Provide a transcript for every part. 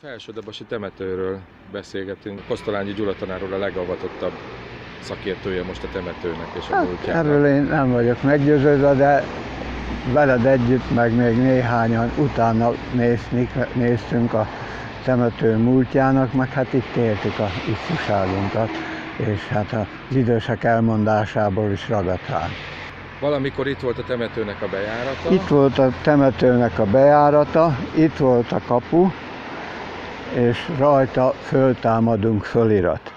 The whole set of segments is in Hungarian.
Felsődabasi temetőről beszélgetünk. Kosztolányi Gyula tanár úr a legavatottabb szakértője most a temetőnek és a múltjának. Erről én nem vagyok meggyőződve, de veled együtt, meg még néhányan utána néztünk a temető múltjának, meg hát itt éltük a ifjúságunkat, és hát az idősek elmondásából is ragadt ránk. Valamikor itt volt a temetőnek a bejárata. Itt volt a temetőnek a bejárata, itt volt a kapu, és rajta föltámadunk fölirat.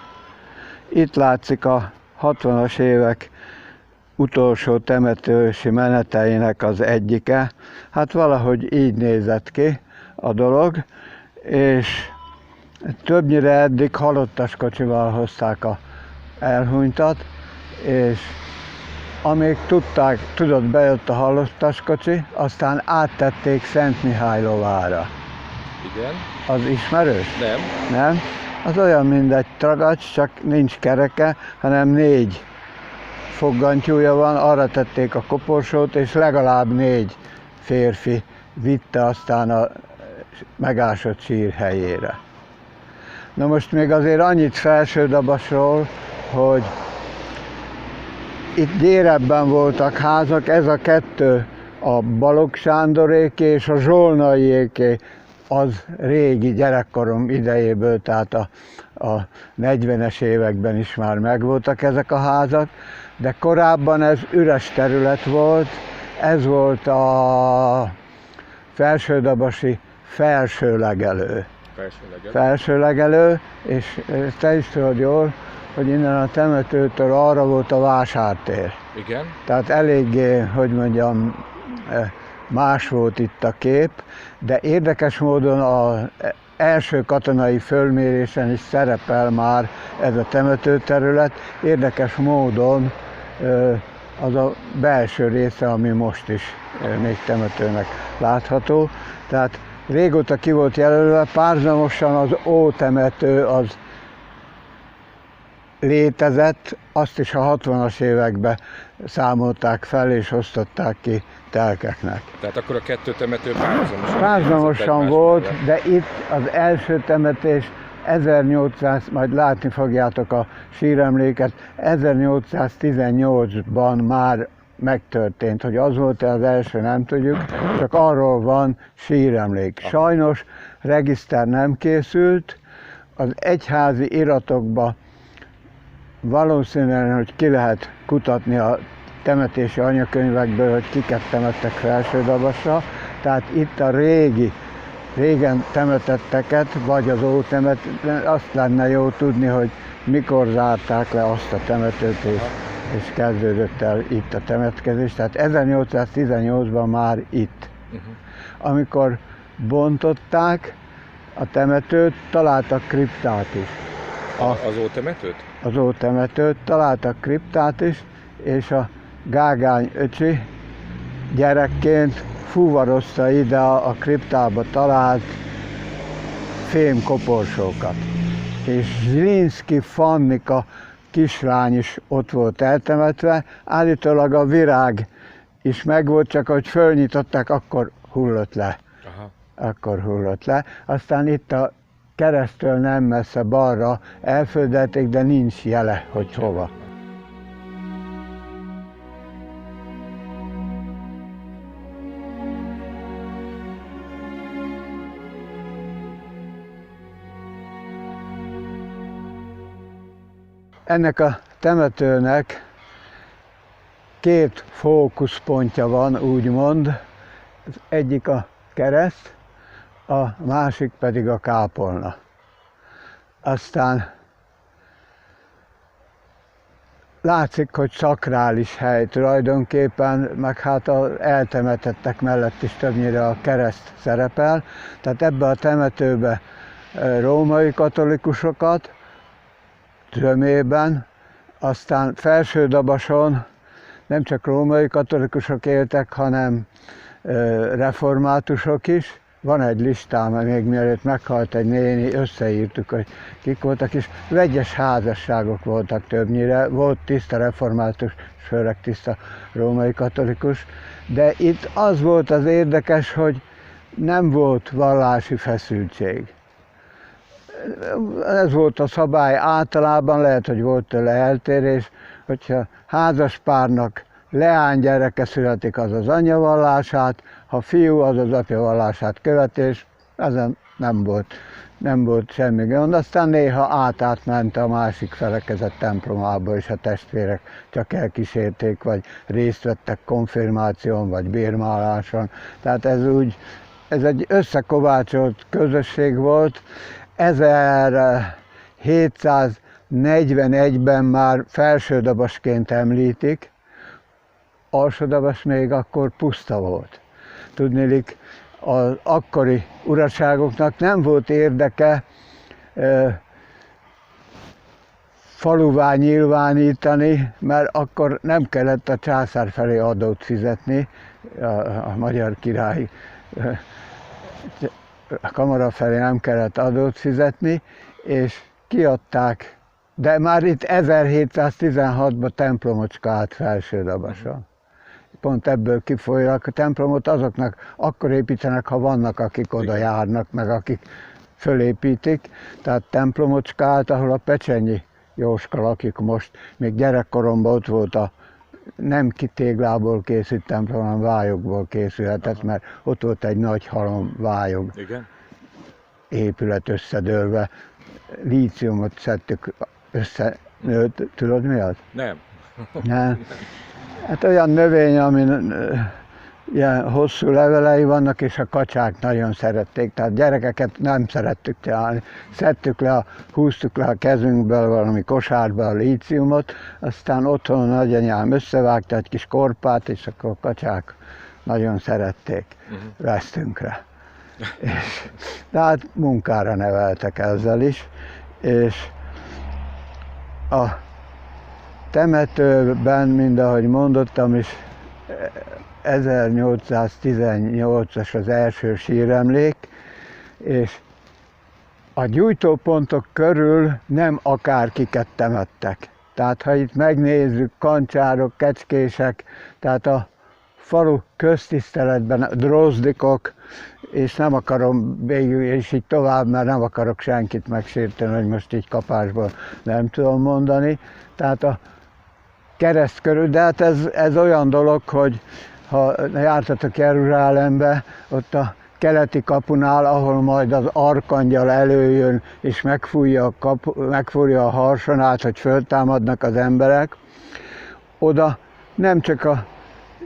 Itt látszik a 60-as évek utolsó temetősi meneteinek az egyike. Hát valahogy így nézett ki a dolog, és többnyire eddig halottas kocsival hozták a elhunytat, és amíg tudott, bejött a halottas kocsi, aztán áttették Szentmihálylovára. Igen. Az ismerős? Nem. Nem? Az olyan, mint egy tragacs, csak nincs kereke, hanem 4 foggantyúja van, arra tették a koporsót, és legalább 4 férfi vitte aztán a megásott sír helyére. Na most még azért annyit Felsődabasról, hogy itt dérebben voltak házak, ez a 2 a Balogh Sándoréké és a Zsolnaiéké, az régi gyerekkorom idejéből, tehát a 40-es években is már megvoltak ezek a házak, de korábban ez üres terület volt, ez volt a felsődabasi felsőlegelő. Felsőlegelő, és te is tudod jól, hogy innen a temetőtől arra volt a vásártér. Igen. Tehát eléggé, hogy mondjam, más volt itt a kép, de érdekes módon az első katonai fölmérésen is szerepel már ez a temetőterület. Érdekes módon az a belső része, ami most is még temetőnek látható. Tehát régóta ki volt jelölve, párhuzamosan az ótemető az létezett, azt is a 60-as években számolták fel és osztották ki telkeknek. Tehát akkor a 2 temető párhuzamosan volt, de itt az első temetés 1800, majd látni fogjátok a síremléket, 1818-ban már megtörtént, hogy az volt az első, nem tudjuk, csak arról van síremlék. Sajnos regiszter nem készült, az egyházi iratokba valószínűleg, hogy ki lehet kutatni a temetési anyakönyvekből, hogy kiket temettek Felsődabasra, tehát itt a régen temetetteket, vagy az ótemetőt, azt lenne jó tudni, hogy mikor zárták le azt a temetőt, és kezdődött el itt a temetkezés, tehát 1818-ban már itt. Amikor bontották a temetőt, találtak kriptát is. Az ótemetőt? Az ótemetőt, találtak kriptát is, és a Gágány öcsi gyerekként fuvarozta ide a kriptába talált fémkoporsókat. És Zsilinszky Fannika kislány is ott volt eltemetve, állítólag a virág is megvolt, csak ahogy fölnyitották, akkor hullott le. Aztán itt a keresztől nem messze balra elföldelték, de nincs jele, hogy hova. Ennek a temetőnek 2 fókuszpontja van, úgymond. Az egyik a kereszt, a másik pedig a kápolna. Aztán látszik, hogy szakrális hely tulajdonképpen, meg hát az eltemetettek mellett is többnyire a kereszt szerepel. Tehát ebbe a temetőbe római katolikusokat, zömében, aztán Felsődabason nem csak római katolikusok éltek, hanem reformátusok is. Van egy listám, még mielőtt meghalt egy néni, összeírtuk, hogy kik voltak, és vegyes házasságok voltak többnyire. Volt tiszta református, főleg tiszta római katolikus, de itt az volt az érdekes, hogy nem volt vallási feszültség. ez volt a szabály általában, lehet, hogy volt tőle eltérés, hogyha házaspárnak leánygyereke születik, az az anyja vallását, ha fiú, az az apja vallását követés, ezen nem volt semmi gond. Aztán néha átment a másik felekezet templomába, és a testvérek csak elkísérték, vagy részt vettek konfirmáción, vagy bérmáláson. Tehát ez egy összekovácsolt közösség volt. 1741-ben már Felsődabasként említik, Alsódabas még akkor puszta volt. Tudniillik, az akkori uraságoknak nem volt érdeke faluvá nyilvánítani, mert akkor nem kellett a császár felé adót fizetni, a magyar király a kamara felé nem kellett adót fizetni, és kiadták, de már itt 1716-ban templomocska állt Felsődabason. Pont ebből kifolyólag a templomot azoknak akkor építenek, ha vannak, akik oda járnak, meg akik fölépítik. Tehát templomocska állt, ahol a Pecsenyi Jóska lakik most. Még gyerekkoromban ott volt a nem téglából készült templom, hanem vályogból készülhetett, mert ott volt egy nagy halom vályog. Igen. Épület összedőlve. Líciumot szedtük össze. Tudod mi az? Nem. Nem. Hát olyan növény, amin ilyen hosszú levelei vannak, és a kacsák nagyon szerették, tehát gyerekeket nem szerettük csinálni. Húztuk le a kezünkből valami kosárba a líciumot, aztán otthon a nagyanyám összevágta egy kis korpát, és akkor a kacsák nagyon szerették vesztünkre. Tehát munkára neveltek ezzel is, és a temetőben, mind ahogy mondottam is, 1818-as az első síremlék, és a gyújtópontok körül nem akárkiket temettek. Tehát ha itt megnézzük, kancsárok, kecskések, tehát a falu köztiszteletben drozdikok, és nem akarom végül, és így tovább, mert nem akarok senkit megsérteni, hogy most így kapásból nem tudom mondani. Tehát a kereszt körül, de hát ez olyan dolog, hogy ha jártatok Jeruzsálembe, ott a keleti kapunál, ahol majd az arkangyal előjön és megfúrja a harsonát, hogy föltámadnak az emberek, oda nem csak a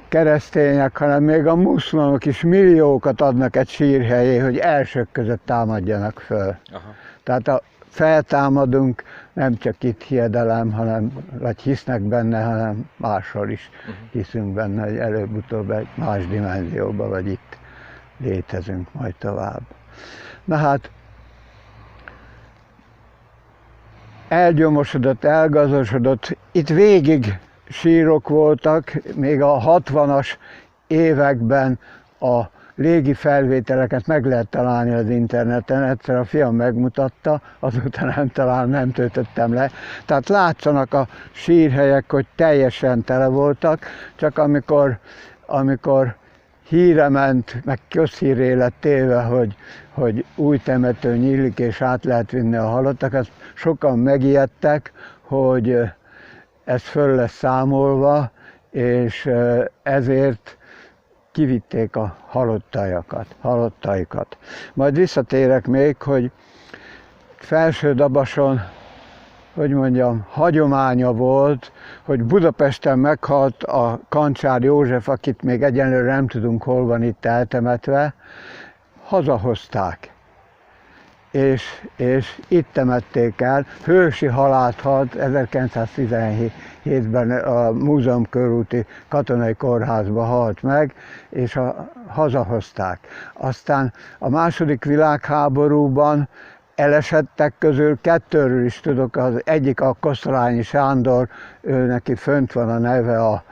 keresztények, hanem még a muszlimok is milliókat adnak egy sírhelyé, hogy elsők között támadjanak föl. Aha. Tehát feltámadunk, nem csak itt hiedelem, vagy hisznek benne, hanem máshol is hiszünk benne, hogy előbb-utóbb egy más dimenzióba, vagy itt létezünk majd tovább. Na hát, elgyomosodott, elgazosodott, itt végig sírok voltak, még a 60-as években a légi felvételeket meg lehet találni az interneten, egyszer a fiam megmutatta, azóta nem töltöttem le. Tehát látszanak a sírhelyek, hogy teljesen tele voltak, csak amikor híre ment, meg közhírré lett téve, hogy új temető nyílik és át lehet vinni a halottakat, sokan megijedtek, hogy ez föl lesz számolva, és ezért kivitték a halottaikat. Majd visszatérek még, hogy Felsődabason, hogy mondjam, hagyománya volt, hogy Budapesten meghalt a Kancsár József, akit még egyenlőre nem tudunk, hol van itt eltemetve, hazahozták. És itt temették el. Hősi halált halt 1917-ben a Múzeum körúti katonai kórházba halt meg, és hazahozták. Aztán a második világháborúban elesettek közül kettőről is tudok, az egyik a Kosztolányi Sándor, ő neki fönt van a neve a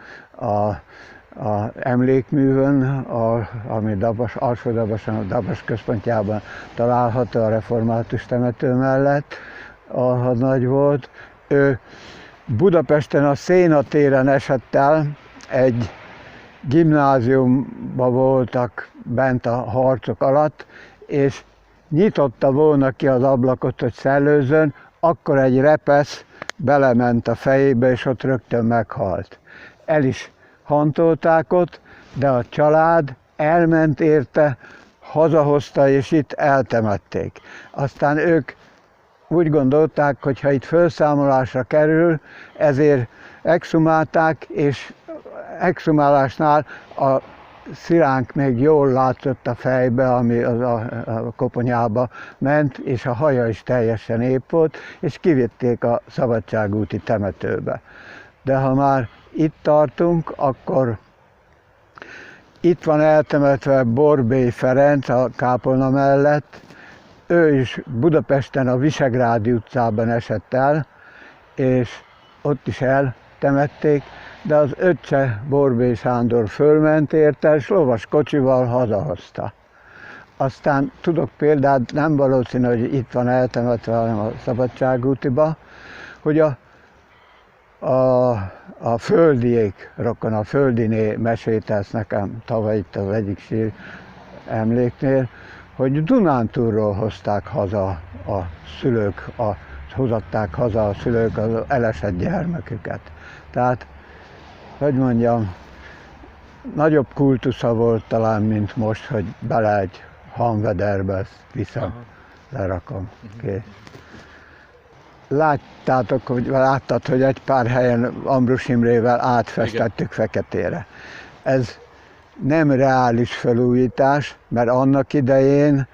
emlékművön, ami Alsódabason, a Dabas központjában található a református temető mellett, a nagy volt. Ő Budapesten a Széna téren esett el, egy gimnáziumban voltak bent a harcok alatt, és nyitotta volna ki az ablakot, hogy szellőzzön, akkor egy repesz belement a fejébe, és ott rögtön meghalt. El is hantolták ott, de a család elment érte, hazahozta, és itt eltemették. Aztán ők úgy gondolták, hogy ha itt felszámolásra kerül, ezért exhumálták, és exhumálásnál a szilánk még jól látszott a fejbe, ami a koponyába ment, és a haja is teljesen épp volt, és kivitték a Szabadságúti temetőbe. De ha már itt tartunk, akkor itt van eltemetve Borbély Ferenc a kápolna mellett. Ő is Budapesten a Visegrádi utcában esett el, és ott is eltemették, de az öccse Borbély Sándor fölment érte, és lovas kocsival hazahozta. Aztán tudok példát, nem valószínű, hogy itt van eltemetve, hanem a Szabadságútiba, hogy a földiék rokon, a földiné mesélte ezt nekem tavaly itt az egyik sír emléknél, hogy Dunántúlról hozták haza a szülők, hozatták haza a szülők az elesett gyermeküket. Tehát, hogy mondjam, nagyobb kultusza volt talán, mint most, hogy bele egy hanvederbe ezt lerakom. Kész. Láttad, hogy egy pár helyen Ambrus Imrével átfestettük feketére. Ez nem reális felújítás, mert annak idején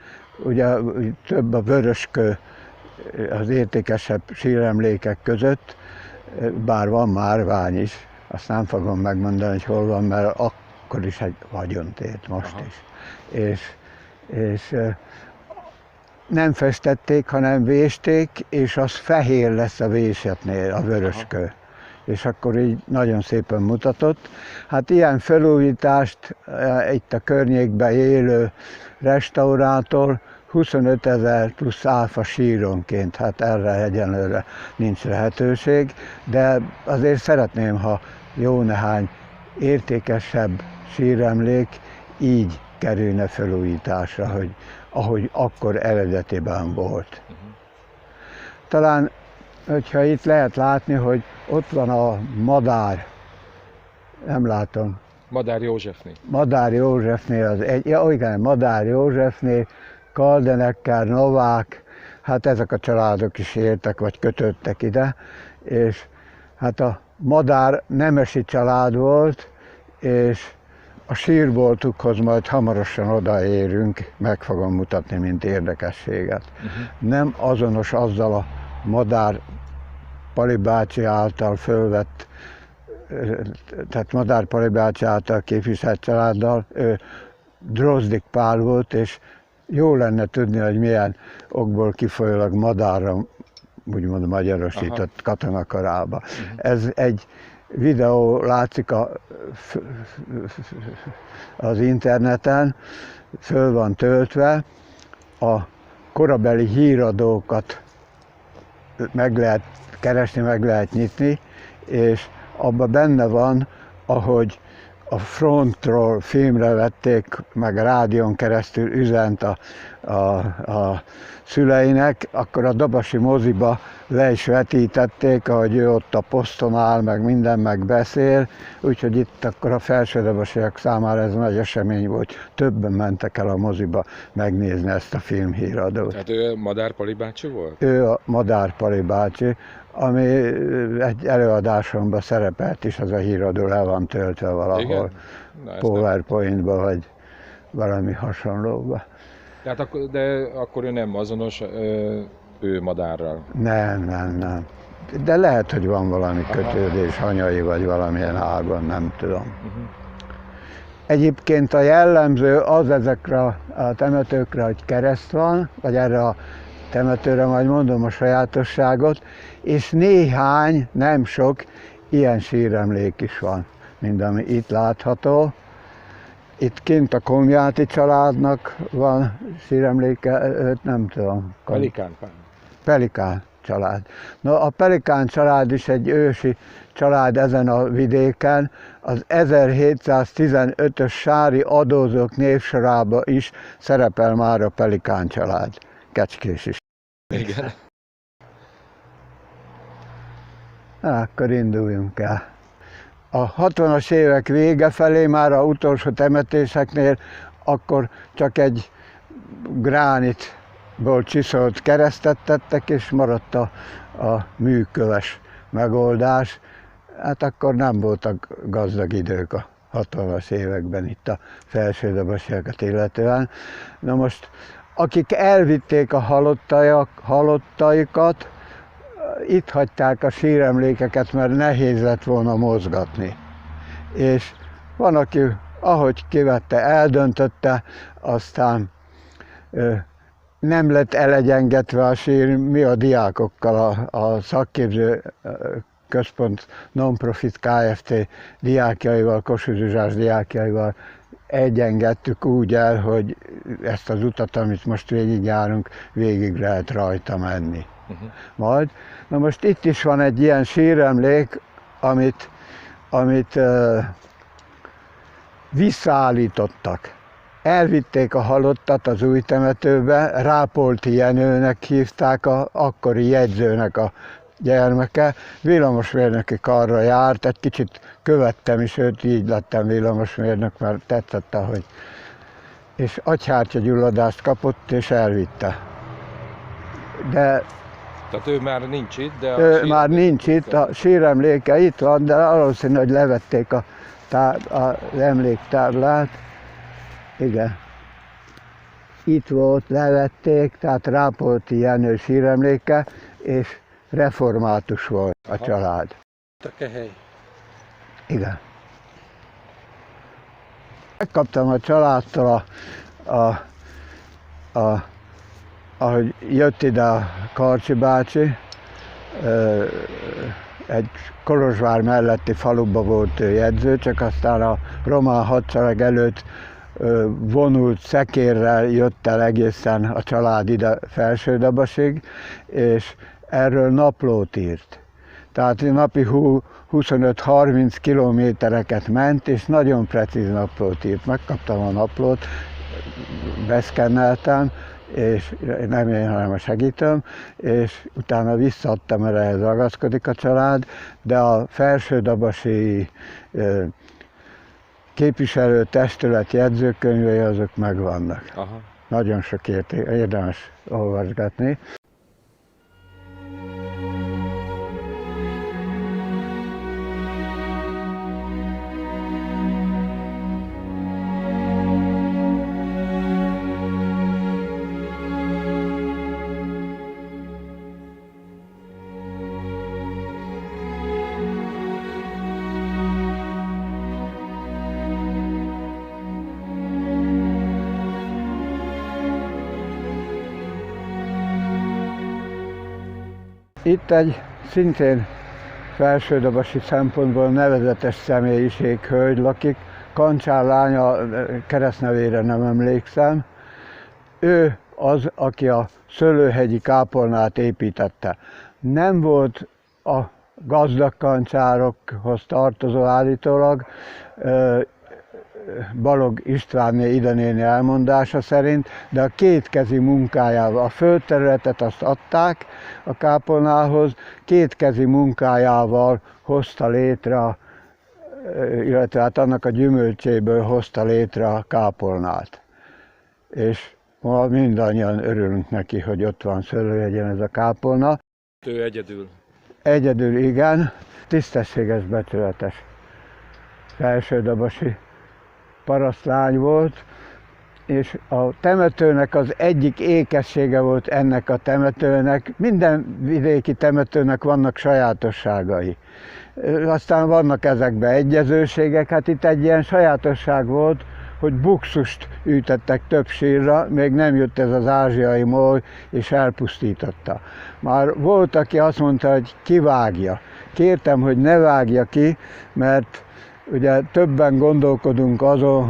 ugye több a vöröskő az értékesebb síremlékek között, bár van márvány is, azt nem fogom megmondani, hogy hol van, mert akkor is egy vagyont ért, most is. És nem festették, hanem vésték, és az fehér lesz a vésetnél, a vöröskő. És akkor így nagyon szépen mutatott. Hát ilyen felújítást itt a környékben élő restaurátor 25 000 plusz áfa síronként, hát erre egyenlőre nincs lehetőség, de azért szeretném, ha jó néhány értékesebb síremlék így kerülne felújításra, hogy ahogy akkor eredetiben volt. Talán, hogyha itt lehet látni, hogy ott van a madár, nem látom. Madár Józsefné. Madár Józsefnél, igen, Madár Józsefnél, Kaldenecker, Novák, hát ezek a családok is értek, vagy kötöttek ide, és hát a Madár nemesi család volt, és a sírboltukhoz majd hamarosan odaérünk, meg fogom mutatni, mint érdekességet. Nem azonos azzal a Madár Pali bácsi által fölvett, tehát Madár Pali bácsi által képviselt családdal, ő Drozdik Pál volt, és jó lenne tudni, hogy milyen okból kifolyólag Madárra, úgymond magyarosított katonakorába. Ez egy videó látszik az interneten, föl van töltve, a korabeli híradókat meg lehet keresni, meg lehet nyitni, és abban benne van, ahogy a frontról filmre vették, meg a rádión keresztül üzent a szüleinek, akkor a Dabasi moziba le is vetítették, ahogy ő ott a poszton áll, meg minden megbeszél, úgyhogy itt akkor a felsődabasiak számára ez nagy esemény volt. Többen mentek el a moziba megnézni ezt a filmhíradót. Tehát ő Madár Pali bácsi volt? Ő a Madár Pali bácsi, ami egy előadásomban szerepelt is, az a híradó le van töltve valahol, PowerPoint-ba vagy valami hasonlóba. Tehát de akkor ő nem azonos, ő Madárral? Nem. De lehet, hogy van valami kötődés, anyai vagy valamilyen ágon, nem tudom. Egyébként a jellemző az ezekre a temetőkre, hogy kereszt van, vagy erre a temetőre majd mondom a sajátosságot, és néhány, nem sok, ilyen síremlék is van, mint ami itt látható. Itt kint a Komjáti családnak van síremléke, őt nem tudom. Pelikán Pál. Pelikán család. No, a Pelikán család is egy ősi család ezen a vidéken. Az 1715-ös sári adózók névsorában is szerepel már a Pelikán család. kecskés is. Igen. Akkor induljunk el. A 60-as évek vége felé, már az utolsó temetéseknél, akkor csak egy gránitból csiszolt keresztet tettek, és maradt a műköves megoldás. Hát akkor nem voltak gazdag idők a 60-as években itt a felsődobosiakat illetően. Na most, akik elvitték a halottaikat, itt hagyták a síremlékeket, mert nehéz lett volna mozgatni. És van, aki ahogy kivette, eldöntötte, aztán nem lett elegyengetve a sír. Mi a diákokkal, a szakképző központ non-profit Kft. Diákjaival, Kossuth Zsuzsás diákjaival egyengettük úgy el, hogy ezt az utat, amit most végigjárunk, végig lehet rajta menni. Majd. Na most itt is van egy ilyen síremlék, amit visszaállítottak. Elvitték a halottat az új temetőbe, Rápolti Jenőnek hívták, az akkori jegyzőnek a gyermeke, villamosmérnöki karra járt, egy kicsit követtem is őt, így lettem villamosmérnök, mert tetszett, hogy... És agyhártyagyulladást kapott, és elvitte. De... Tehát ő már nincs itt, de... Ő már nincs itt, a síremléke itt van, de valószínű, hogy levették az emléktáblát. Igen. Itt volt, levették, tehát Rápolti Jenő síremléke, és református volt a család. A kehely. Igen. Megkaptam a családtól, ahogy jött ide a Karcsi bácsi, egy Kolozsvár melletti faluba volt ő jegyző, csak aztán a román hadsereg előtt vonult szekérrel jött el egészen a család ide Felsődobosig, és erről naplót írt. Tehát napi 25-30 kilométereket ment, és nagyon precíz naplót írt. Megkaptam a naplót, beszkenneltem, és nem én, hanem a segítőm, és utána visszaadtam, mert ehhez ragaszkodik a család, de a felsődobosi képviselő testület jegyzőkönyvei azok megvannak. Aha. Nagyon sok érdemes olvasgatni. Itt egy szintén felsődobosi szempontból nevezetes személyiséghölgy lakik, Kancsár lánya, keresztnevére nem emlékszem. Ő az, aki a Szőlőhegyi kápolnát építette. Nem volt a gazdag kancsárokhoz tartozó állítólag, Balog Istvánné idenéni elmondása szerint, de a kétkezi munkájával, a földterületet azt adták a kápolnához, kétkezi munkájával hozta létre, illetve hát annak a gyümölcséből hozta létre a kápolnát. És ma mindannyian örülünk neki, hogy ott van Szőlőhegyen ez a kápolna. Ő egyedül. Egyedül igen, tisztességes, becsületes felsődobosi parasztlány volt, és a temetőnek az egyik ékessége volt ennek a temetőnek. Minden vidéki temetőnek vannak sajátosságai. Aztán vannak ezekben egyezőségek, hát itt egy ilyen sajátosság volt, hogy bukszust ütettek több sírra, még nem jött ez az ázsiai moly, és elpusztította. Már volt, aki azt mondta, hogy kivágja. Kértem, hogy ne vágja ki, mert ugye többen gondolkodunk azon,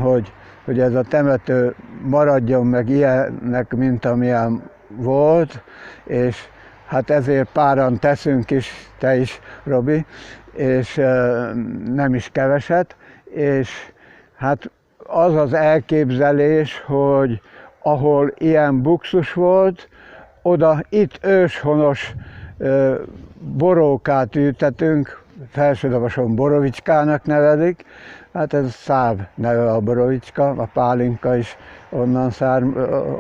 hogy ez a temető maradjon meg ilyennek, mint amilyen volt, és hát ezért páran teszünk is, te is, Robi, és nem is keveset, és hát az az elképzelés, hogy ahol ilyen buxus volt, oda itt őshonos borókát ültetünk, Felsődavason borovicskának nevezik, hát ez száv neve a borovicska, a pálinka is onnan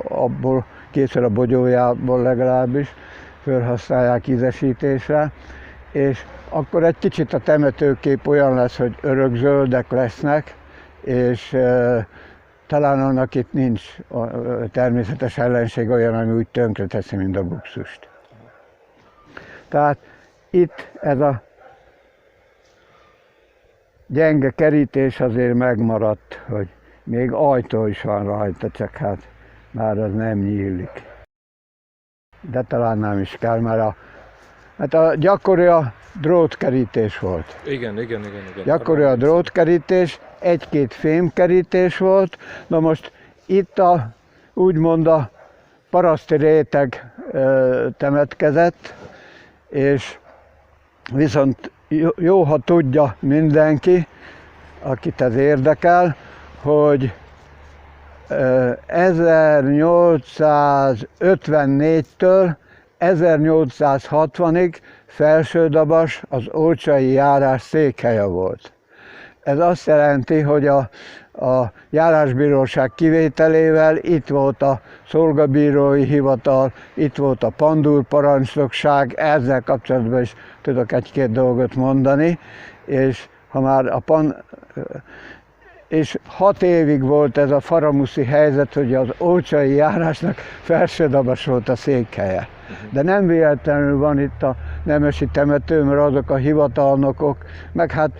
abból kétszer a bogyójából legalábbis felhasználják ízesítésre, és akkor egy kicsit a temetőkép olyan lesz, hogy örökzöldek lesznek, és talán annak itt nincs a természetes ellenség olyan, ami úgy tönkreteszi, mint a buxust. Tehát itt ez a gyenge kerítés azért megmaradt, hogy még ajtó is van rajta, csak hát már az nem nyílik. De talán nem is kell, mert a gyakori a drótkerítés volt. Igen. Gyakori a drótkerítés, egy-két fémkerítés volt, na most itt úgymond a paraszti réteg temetkezett, és viszont jó, ha tudja mindenki, akit ez érdekel, hogy 1854-től 1860-ig Felsődabas az Ócsai járás székhelye volt. Ez azt jelenti, hogy a járásbíróság kivételével itt volt a szolgabírói hivatal, itt volt a pandúrparancsnokság, ezzel kapcsolatban is tudok egy-két dolgot mondani, és ha már és 6 évig volt ez a faramuszi helyzet, hogy az ócsai járásnak Felsődabas volt a székhelye. De nem véletlenül van itt a nemesi temető, mert azok a hivatalnokok, meg hát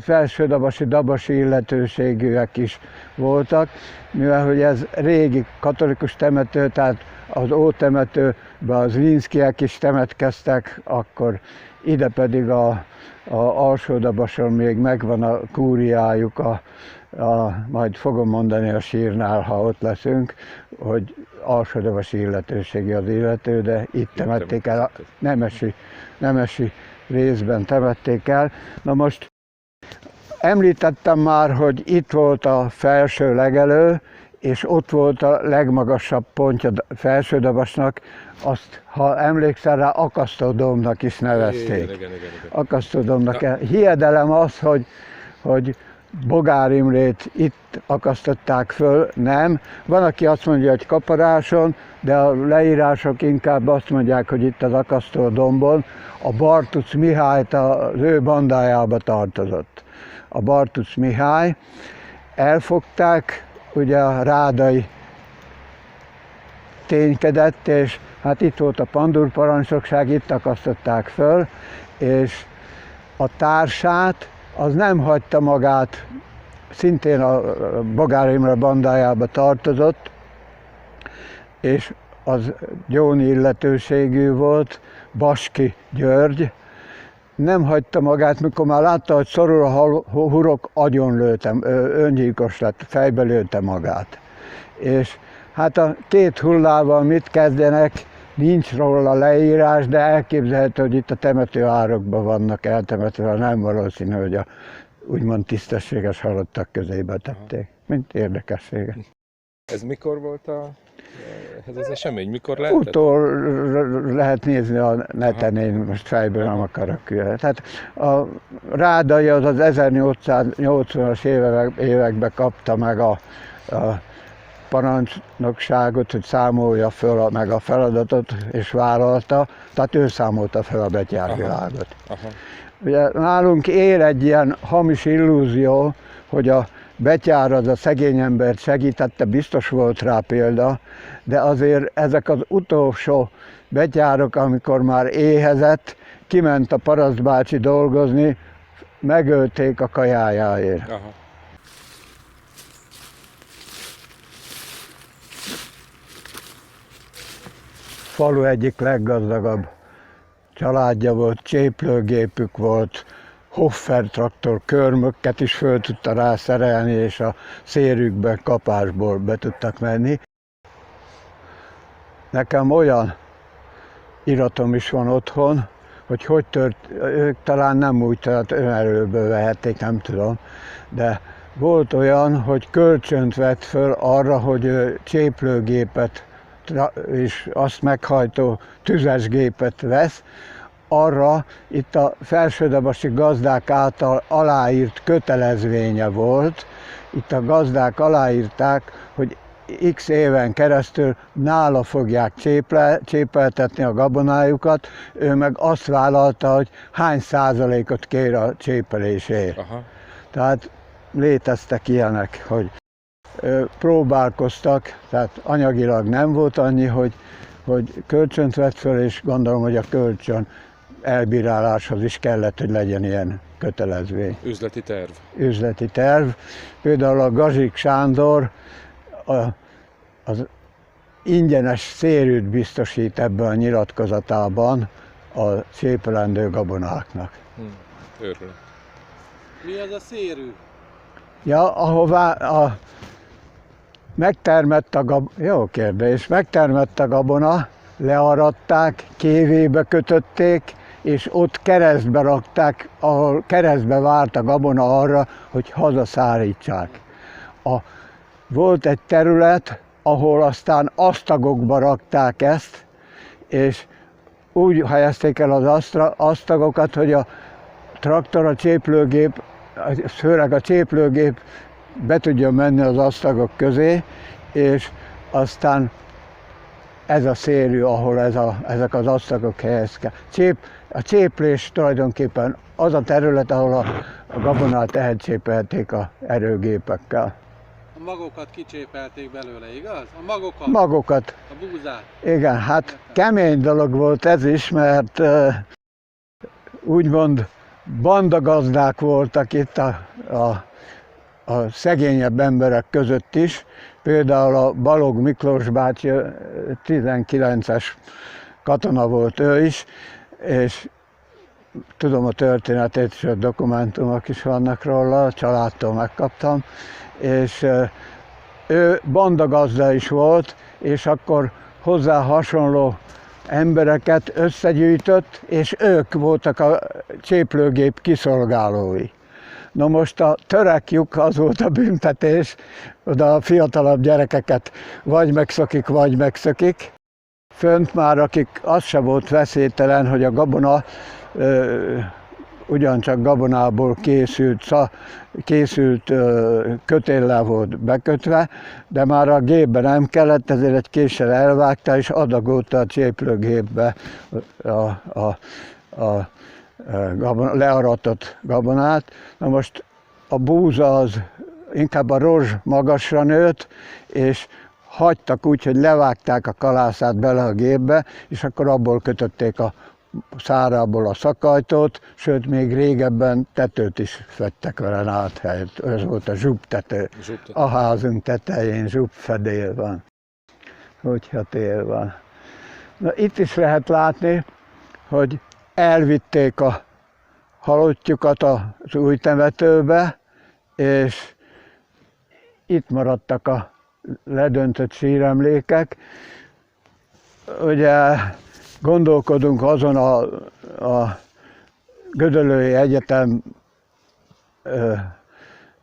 felsődabasi illetőségűek is voltak, mivel hogy ez régi katolikus temető, tehát az ótemetőben az Zrinszkiek is temetkeztek, akkor ide pedig a Alsódabason még megvan a kúriájuk, majd fogom mondani a sírnál, ha ott leszünk, hogy alsódabasi illetőségi az illető, de itt temették el, a nemesi részben temették el. Na most említettem már, hogy itt volt a felső legelő, és ott volt a legmagasabb pontja Felsődabasnak, azt, ha emlékszel rá, Akasztódombnak is nevezték. Igen. Akasztódombnak. Hiedelem az, hogy Bogár Imrét itt akasztották föl, nem. Van, aki azt mondja, hogy Kaparáson, de a leírások inkább azt mondják, hogy itt az Akasztódombon a Bartusz Mihályt az ő bandájába tartozott. A Bartusz Mihály, elfogták, ugye a rádai ténykedett, és hát itt volt a pandúrparancsnokság, itt akasztották föl, és a társát az nem hagyta magát, szintén a Bogár Imre bandájába tartozott, és az gyóni illetőségű volt, Baski György, nem hagyta magát, mikor már látta, hogy szorul a hurok, agyonlőtem, öngyilkos lett, fejbe lőtte magát. És hát a 2 hullával mit kezdenek, nincs róla leírás, de elképzelhető, hogy itt a temetőárokban vannak eltemetve, nem valószínű, hogy a úgymond tisztességes halottak közébe tették, mint érdekessége. Ez mikor volt ez az esemény? Mikor lehetett? Utól lehet nézni a neten, én most fejből nem akarok különni. Tehát a Rádai az 1880-as években kapta meg a parancsnokságot, hogy számolja föl meg a feladatot, és vállalta, tehát ő számolta fel a betyárvilágot. Ugye nálunk él egy ilyen hamis illúzió, hogy a betyár az a szegény embert segítette, biztos volt rá példa, de azért ezek az utolsó betyárok, amikor már éhezett, kiment a parasztbácsi dolgozni, megölték a kajájáért. Aha. Falu egyik leggazdagabb családja volt, cséplőgépük volt, Hoffer traktor körmöket is föl tudta rá szerelni, és a szérükbe kapásból be tudtak menni. Nekem olyan iratom is van otthon, hogy ők talán nem úgy, tehát önerőből vehették, nem tudom, de volt olyan, hogy kölcsönt vett föl arra, hogy cséplőgépet és azt meghajtó tüzes gépet vesz, arra itt a felsődebasi gazdák által aláírt kötelezvénye volt. Itt a gazdák aláírták, hogy x éven keresztül nála fogják csépeltetni a gabonájukat, ő meg azt vállalta, hogy hány százalékot kér a csépelésért. Aha. Tehát léteztek ilyenek, hogy próbálkoztak, tehát anyagilag nem volt annyi, hogy kölcsönt vett föl, és gondolom, hogy a kölcsön elbíráláshoz is kellett, hogy legyen ilyen kötelezvény. Üzleti terv. Üzleti terv. Például a Gazsik Sándor az ingyenes szérűt biztosít ebben a nyilatkozatában a csépelendő gabonáknak. Örülök. Mi az a szérű? Ja, ahová megtermett a gabona, jó kérdés, megtermett a gabona, learadták, kévébe kötötték, és ott keresztbe rakták, ahol keresztbe várt a gabona arra, hogy hazaszállítsák. Volt egy terület, ahol aztán asztagokba rakták ezt, és úgy helyezték el az asztagokat, hogy a traktor, a cséplőgép, főleg a cséplőgép be tudjon menni az asztagok közé, és aztán ez a szérű, ahol ezek az asztagok helyezkednek. A cséplés tulajdonképpen az a terület, ahol a gabonát elcsépelték az erőgépekkel. A magokat kicsépelték belőle, igaz? A magokat? Magokat. A búzát? Igen, hát kemény dolog volt ez is, mert úgymond bandagazdák voltak itt a szegényebb emberek között is. Például a Balogh Miklós bácsi 19-es katona volt ő is, és tudom a történetét, és a dokumentumok is vannak róla, a családtól megkaptam, és ő bandagazda is volt, és akkor hozzá hasonló embereket összegyűjtött, és ők voltak a cséplőgép kiszolgálói. Na most a törekjük, az volt a büntetés, oda a fiatalabb gyerekeket vagy megszökik, vagy megszökik. Fönt már, akik az se volt veszélytelen, hogy a gabona ugyancsak gabonából készült kötéllel volt bekötve, de már a gépbe nem kellett, ezért egy késsel elvágta és adagolta a cséplőgépbe a learatott gabonát. Na most a búza az inkább a rozs magasra nőtt, és hagytak úgy, hogy levágták a kalászát bele a gépbe, és akkor abból kötötték a szárából a szakajtót, sőt még régebben tetőt is fedtek vele áthelyett. Ez volt a zsuptető. A házunk tetején zsupfedél van, hogyha tél van. Na, itt is lehet látni, hogy elvitték a halottjukat az új temetőbe, és itt maradtak a ledöntött síremlékek. Ugye gondolkodunk azon a Gödöllői Egyetem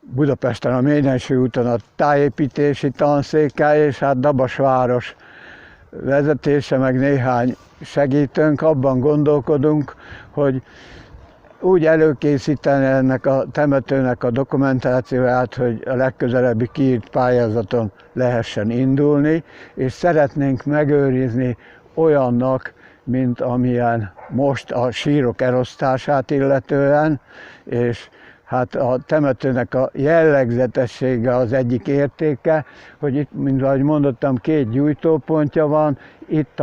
Budapesten a Mélyenső úton a tájépítési tanszéke, és hát Dabasváros vezetése, meg néhány segítőnk, abban gondolkodunk, hogy úgy előkészíteni ennek a temetőnek a dokumentációját, hogy a legközelebbi kiírt pályázaton lehessen indulni, és szeretnénk megőrizni olyannak, mint amilyen most a sírok elosztását illetően, és hát a temetőnek a jellegzetessége az egyik értéke, hogy itt, mint ahogy mondottam, 2 gyújtópontja van, itt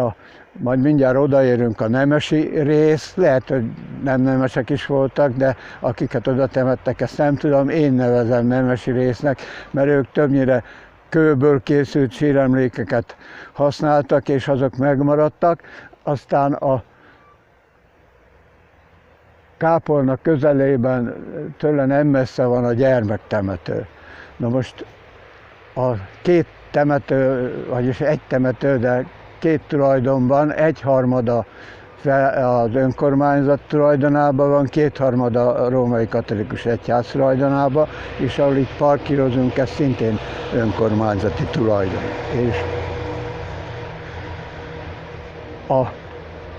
majd mindjárt odaérünk a nemesi rész, lehet, hogy nem nemesek is voltak, de akiket oda temettek, ezt nem tudom, én nevezem nemesi résznek, mert ők többnyire kőből készült síremlékeket használtak, és azok megmaradtak. Aztán a kápolna közelében tőle nem messze van a gyermektemető. Na most a 2 temető, vagyis egy temető, de 2 tulajdonban, 1/3 az önkormányzat tulajdonában van, 2/3 a római katolikus egyház tulajdonában, és ahol itt parkírozunk, ez szintén önkormányzati tulajdon. És a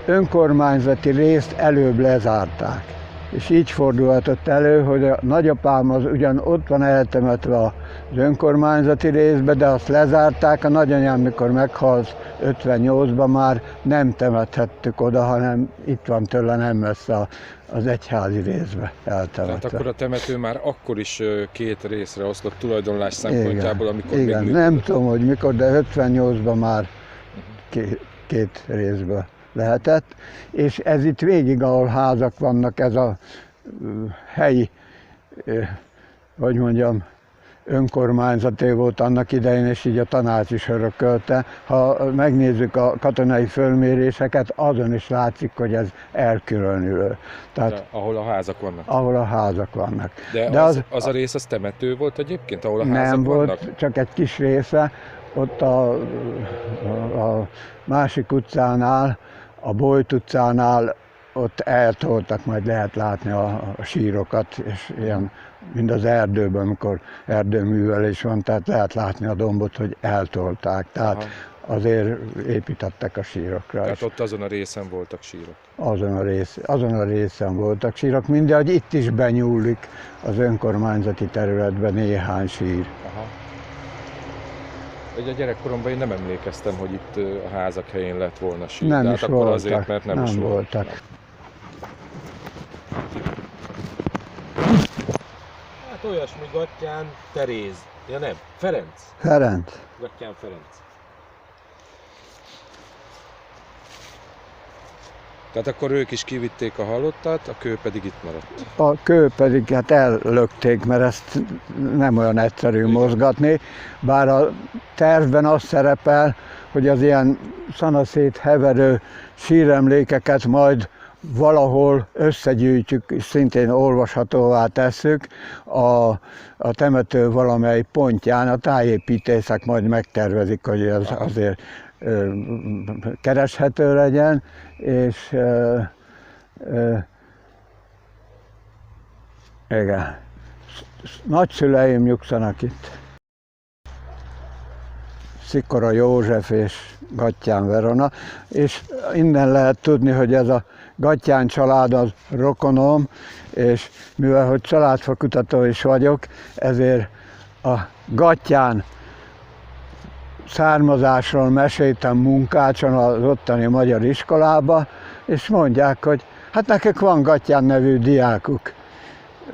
önkormányzati részt előbb lezárták. És így fordulhatott elő, hogy a nagyapám az ugyan ott van eltemetve az önkormányzati részbe, de azt lezárták, a nagyanyám mikor meghalt 58-ban már nem temethettük oda, hanem itt van tőle nem messze az egyházi részbe eltemetve. Tehát akkor a temető már akkor is két részre oszlott tulajdonlás szempontjából, amikor igen, még működött. nem tudom, hogy mikor, de 58-ban már két részből lehetett, és ez itt végig, ahol házak vannak, ez a helyi, hogy mondjam, önkormányzaté volt annak idején, és így a tanács is örökölte. Ha megnézzük a katonai fölméréseket, azon is látszik, hogy ez elkülönülő. Tehát, ahol a házak vannak. ahol a házak vannak. De az a rész az temető volt egyébként, ahol a házak nem vannak? volt, csak egy kis része. Ott a másik utcánál, a Bojt utcánál, ott eltoltak, majd lehet látni a sírokat, és ilyen, mind az erdőben, amikor erdőművelés van, tehát lehet látni a dombot, hogy eltolták. Tehát azért építettek a sírokra. Tehát ott azon a részen voltak sírok. Azon a részen voltak sírok, mindegy, itt is benyúlik az önkormányzati területben néhány sír. Aha. Ugye a gyerekkoromban én nem emlékeztem, hogy itt a házak helyén lett volna sír. Nem de is hát akkor voltak. azért, mert nem is voltak. Hát olyasmi Gattyán Teréz. Ja nem, Ferenc. Ferenc. Gattyán Ferenc. Tehát akkor ők is kivitték a halottat, a kő pedig itt maradt. A kő pedig hát ellökték, mert ezt nem olyan egyszerű mozgatni, bár a tervben az szerepel, hogy az ilyen szanaszét heverő síremlékeket majd valahol összegyűjtjük, és szintén olvashatóvá tesszük a temető valamely pontján. A tájépítészek majd megtervezik, hogy ez azért kereshető legyen, és igen, nagyszüleim nyugszanak itt. Szikora József és Gattyán Verona, és innen lehet tudni, hogy ez a Gattyán család az rokonom, és mivel hogy családfakutató is vagyok, ezért a Gattyán származásról meséltem Munkácson, az ottani magyar iskolába, és mondják, hogy hát nekik van Gattyán nevű diákuk.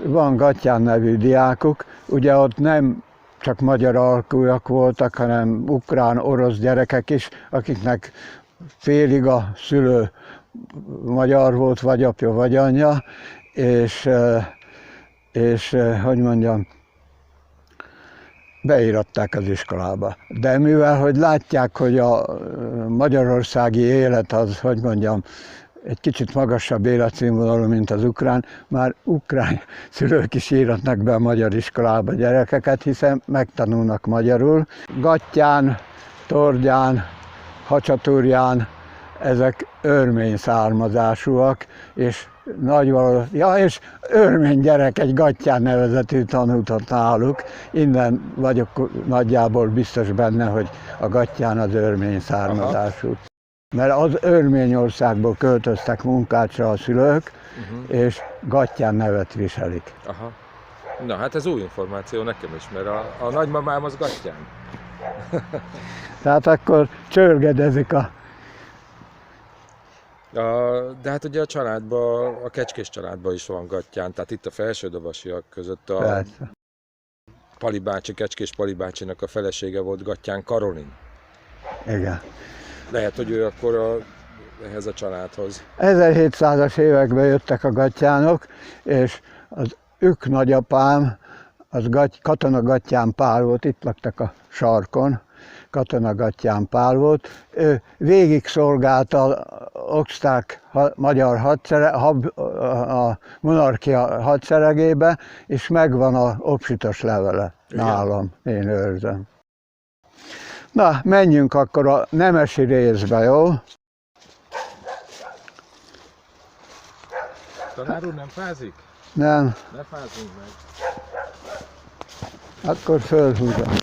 Van Gattyán nevű diákuk, ugye ott nem csak magyar alkúak voltak, hanem ukrán, orosz gyerekek is, akiknek félig a szülő magyar volt, vagy apja, vagy anyja, és hogy mondjam, beíratták az iskolába. De mivel, hogy látják, hogy a magyarországi élet az, hogy mondjam, egy kicsit magasabb életszínvonalú, mint az ukrán, már ukrán szülők is íratnak be a magyar iskolába gyerekeket, hiszen megtanulnak magyarul. Gattyán, Tordján, Hacsaturján, ezek örmény származásúak, és és örmény gyerek, egy Gattyán nevezetű tanult náluk. Innen vagyok nagyjából biztos benne, hogy a Gattyán az örmény származású. Mert az Örményországból költöztek Munkácsra a szülők, és Gattyán nevet viselik. Aha. Na hát ez új információ nekem is, mert a nagymamám az Gattyán. Tehát akkor csörgedezik De hát ugye a családban, a Kecskés családban is van Gattyán, tehát itt a felsődavasiak között Persze. Pali bácsi, Kecskés Pali bácsinak a felesége volt Gattyán Karolin. Igen. Lehet, hogy ő akkor ehhez a családhoz. 1700-as években jöttek a Gattyánok, és az nagyapám, az Katona Gattyán Pál volt, itt laktak a sarkon, Katona Gattyán Pál volt. Ő végig szolgálta az osztrák magyar a monarchia hadseregébe, és megvan a obsitos levele nálam, én őrzöm. Na, menjünk akkor a nemesi részbe, jó? Tanár úr nem fázik? Nem. Ne fázzunk meg. Akkor fölhúzom.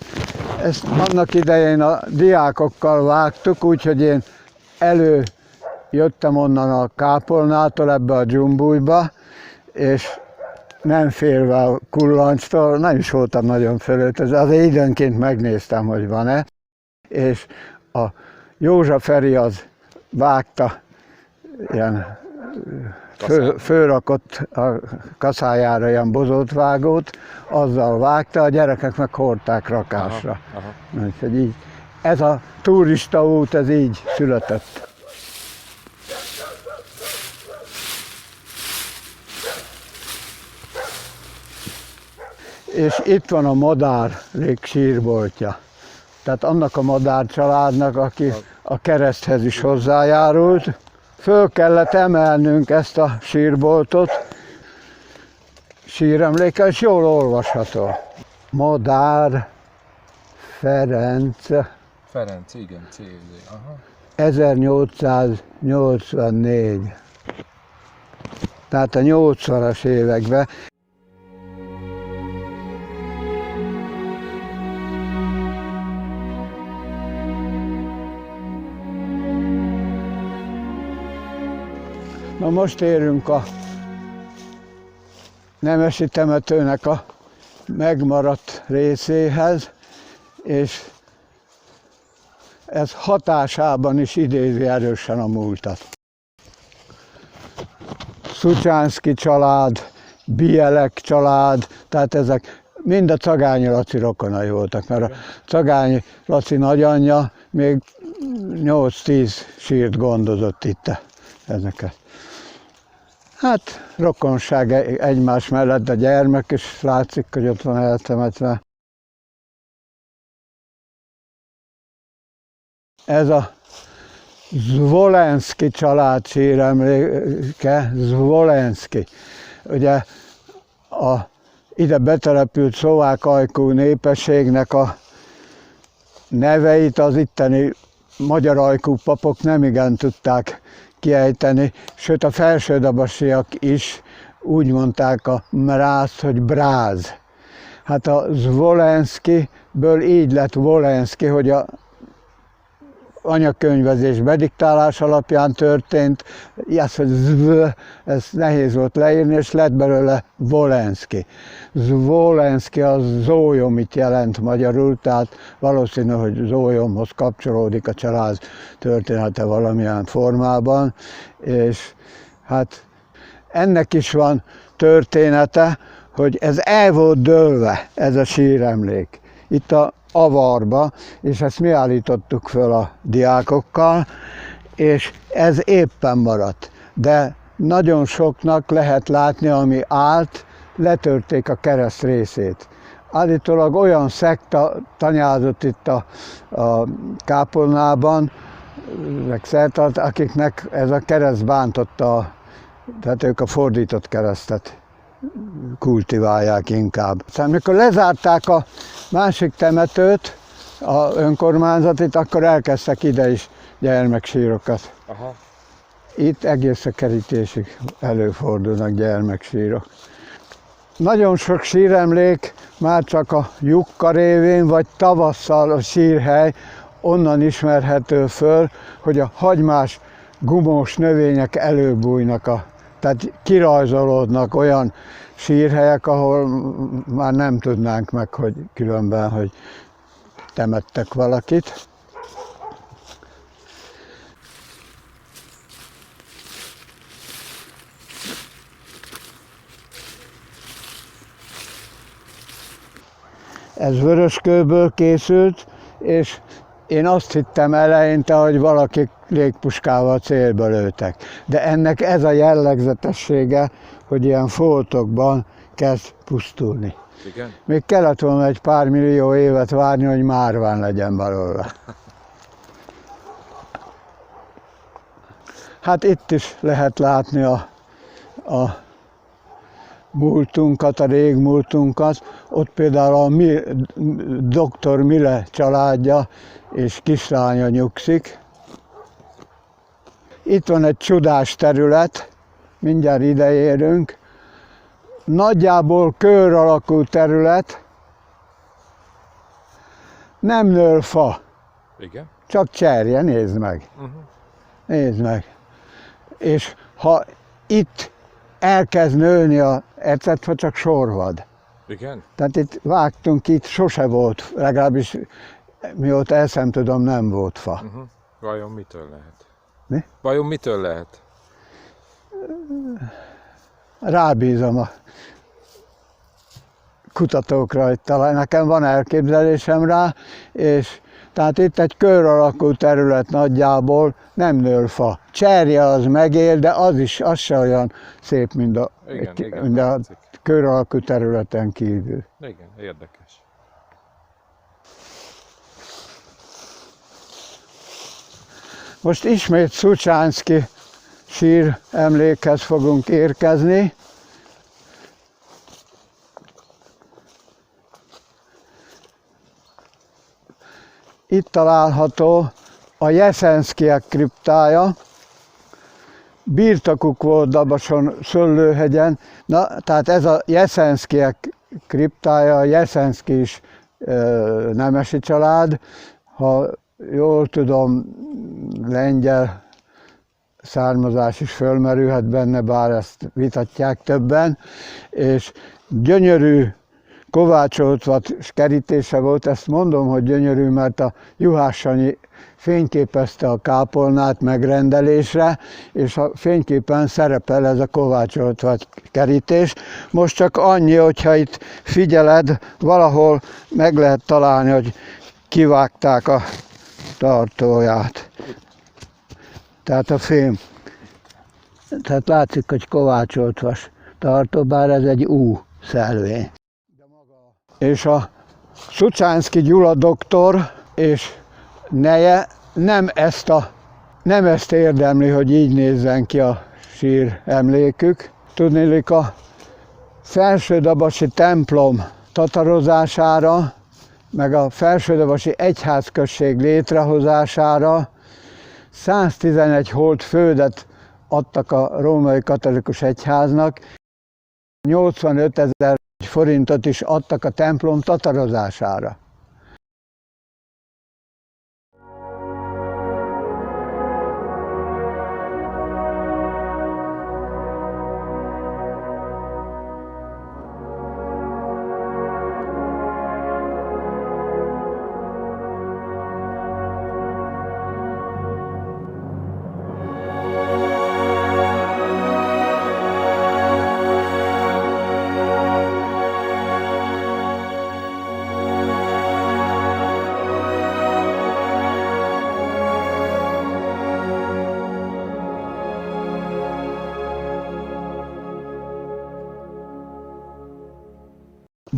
Ezt annak idején a diákokkal vágtuk, úgyhogy én jöttem onnan a kápolnától ebbe a dzsumbújba, és nem félve a kullancstól, nem is voltam nagyon fölöltözve, azért időnként megnéztem, hogy van-e, és a Józsa Feri az vágta, ilyen fölrakott a kaszájára ilyen bozótvágót, azzal vágta, a gyerekek meg hordták rakásra. Úgyhogy így, ez a turista út, ez így született. És itt van a madárlék sírboltja. Tehát annak a madár családnak, aki a kereszthez is hozzájárult. Föl kellett emelnünk ezt a sírboltot, síremléke, és jól olvasható. Madár Ferenc, Ferenc, igen, CZ. 1884. Tehát a 80-as években. Na most érünk a nemesi temetőnek a megmaradt részéhez, és ez hatásában is idézi erősen a múltat. Szucsánszky család, Bielek család, tehát ezek mind a Cagányi Laci rokonai voltak, mert a Cagányi Laci nagyanyja még 8-10 sírt gondozott itt ezeket. Hát rokonság egymás mellett, a gyermek is látszik, hogy ott van eltemetve. Ez a Zvolenszky család síremléke, Zvolenszky. Ugye ide betelepült szlovák ajkú népességnek a neveit az itteni magyar ajkú papok nem igen tudták kiejteni, sőt a felsődabasiak is úgy mondták a mrázt, hogy bráz. Hát a Zvolenszkyből így lett Volenszky, hogy a anyakönyvezés bediktálás alapján történt, hogy ez nehéz volt leírni, és lett belőle Volenszky. Zvolenszky az zólyomit jelent magyarul, tehát valószínű, hogy zólyomhoz kapcsolódik a család története valamilyen formában, és hát ennek is van története, hogy ez el volt dőlve, ez a síremlék. Itt a avarba, és ezt mi állítottuk föl a diákokkal, és ez éppen maradt. De nagyon soknak lehet látni, ami állt, letörték a kereszt részét. Állítólag olyan szekta tanyázott itt a kápolnában, meg szertart, akiknek ez a kereszt bántotta, tehát ők a fordított keresztet kultiválják inkább. Aztán mikor lezárták a másik temetőt, a önkormányzatit, akkor elkezdtek ide is gyermeksírokat. Itt egész a kerítésig előfordulnak gyermeksírok. Nagyon sok síremlék már csak a lyukka révén, vagy tavasszal a sírhely onnan ismerhető föl, hogy a hagymás gumós növények előbújnak, tehát kirajzolódnak olyan sírhelyek, ahol már nem tudnánk meg, hogy különben, hogy temettek valakit. Ez vöröskőből készült, és én azt hittem eleinte, hogy valaki légpuskával célba lőttek. De ennek ez a jellegzetessége, hogy ilyen foltokban kezd pusztulni. Igen? Még kellett volna egy pár millió évet várni, hogy márvány legyen belőle. Hát itt is lehet látni a múltunkat, a régmúltunkat. Ott például a Dr. Mille családja és kislánya nyugszik. Itt van egy csodás terület, mindjárt ide érünk. Nagyjából kör alakú terület, nem nől fa, Igen? csak cserje, nézd meg. Nézd meg. és ha itt elkezd nőni a ecetfa, csak sorvad. Igen? Tehát itt vágtunk, itt sose volt, legalábbis mióta eszem tudom, nem volt fa. Vajon mitől lehet? Mi? Vajon mitől lehet? Rábízom a kutatókra, hogy talán nekem van elképzelésem rá, és tehát itt egy kör alakú terület nagyjából, nem nő fa. Cserje az megél, de az se olyan szép, mint a kör alakú területen kívül. Igen, érdekes. Most ismét Szucsánszky sír emlékhez fogunk érkezni. Itt található a Jeszenszkijek kriptája. Birtokuk volt Dabason, Szöllőhegyen. Na, tehát ez a Jeszenszkijek kriptája, a Jeszenszky is nemesi család. Ha jól tudom, lengyel származás is fölmerülhet benne, bár ezt vitatják többen. És gyönyörű kovácsolt kerítése volt, ezt mondom, hogy gyönyörű, mert a Juhász Sanyi fényképezte a kápolnát megrendelésre, és a fényképen szerepel ez a kovácsolt kerítés. Most csak annyi, hogyha itt figyeled, valahol meg lehet találni, hogy kivágták a tartóját. Tehát a fém. Tehát látszik, hogy kovácsolt vas tartó, bár ez egy szelvény. És a Szucsánszky Gyula doktor és neje nem ezt érdemli, hogy így nézzen ki a sír emlékük. Tudniillik, a Felsődabasi templom tatarozására, meg a Felsődabasi egyházközség létrehozására 111 holt földet adtak a római katolikus egyháznak, 85 000 forintot is adtak a templom tatarozására.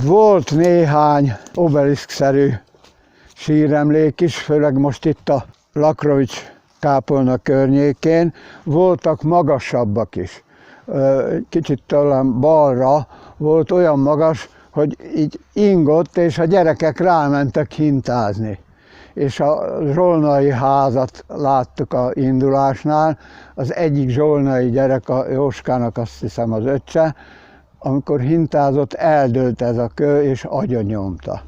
Volt néhány obeliszkszerű síremlék is, főleg most itt a Lakrovics kápolna környékén. Voltak magasabbak is. Kicsit talán balra volt olyan magas, hogy így ingott, és a gyerekek rámentek hintázni. És a zsolnai házat láttuk a indulásnál. Az egyik zsolnai gyerek, a Jóskának azt hiszem az öccse, amikor hintázott, eldőlt ez a kő, és agyonnyomta.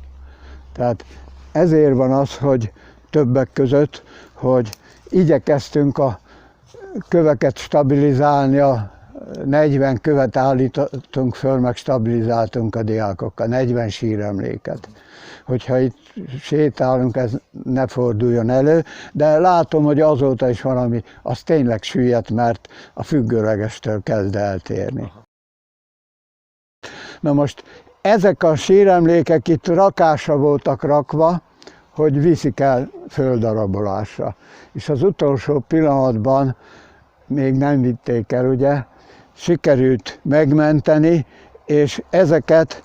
Tehát ezért van az, hogy többek között, hogy igyekeztünk a köveket stabilizálni, a 40 követ állítottunk föl, meg stabilizáltunk a diákokkal, 40 síremléket. Hogyha itt sétálunk, ez ne forduljon elő, de látom, hogy azóta is valami, az tényleg süllyedt, mert a függőlegestől kezd eltérni. Na most ezek a síremlékek itt rakásra voltak rakva, hogy viszik el földarabolásra. És az utolsó pillanatban még nem vitték el, ugye, sikerült megmenteni, és ezeket